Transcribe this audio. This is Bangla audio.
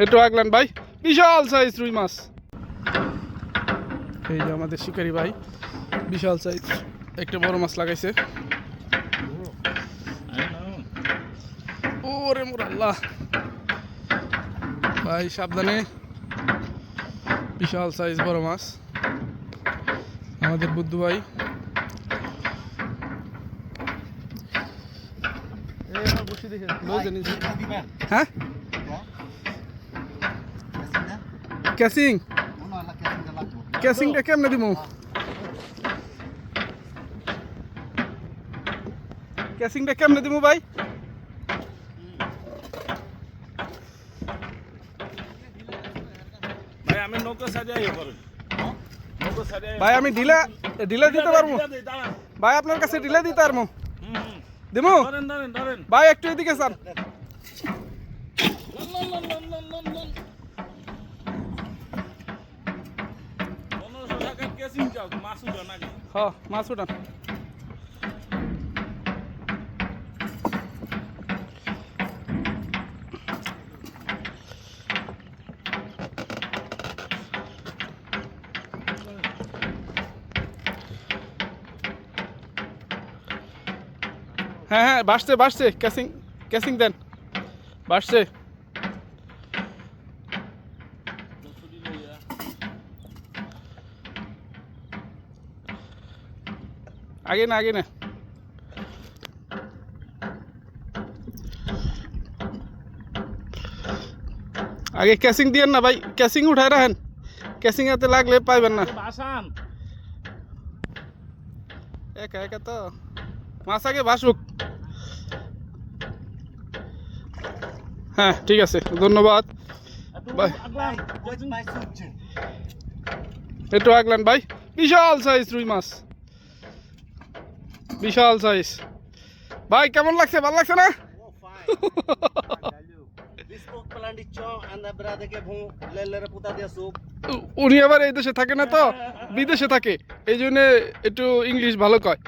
একটু আগলান ভাই, বিশাল সাইজ রুই মাছ। এই যে আমাদের শিকারি ভাই বিশাল সাইজ একটা বড় মাছ লাগাইছে। ওরে মোর আল্লাহ ভাই, সাবধানে, বিশাল সাইজ বড় মাছ আমাদের বুদ্ধু ভাই। হ্যাঁ ক্যাসিং, ক্যাসিংটা কেমনে দিব? ক্যাসিংটা কেমনে দিব ভাই? ভাই আমি নৌকা সাজাই করেন, নৌকা সাজাই ভাই আমি ঢিলা ঢিলা দিতে পারবো ভাই? আপনার কাছে ঢিলা দিতে পারবো? দিমু ধরেন ধরেন ধরেন ভাই, একটু এদিকে চান। হ্যাঁ মাছ উঠান। হ্যাঁ হ্যাঁ বাসছে বাসছে, ক্যাসিং ক্যাসিং দেন, বাসছে। আগে না আগে না, আগে ক্যাসিং দিয়েন না ভাই, ক্যাসিং উঠায় রাখেন, ক্যাসিং এতে লাগলে পাইবেন না। বাসান একা একা তো মাছ আগে ভাসুক। হ্যাঁ ঠিক আছে, ধন্যবাদ ভাই। একটু আগলান ভাই, বিশাল সাইজ রুই মাছ, বিশাল সাইজ ভাই। কেমন লাগছে, ভালো লাগছে না? উনি আবার এই দেশে থাকে না তো, বিদেশে থাকে, এই জন্য একটু ইংলিশ ভালো কয়।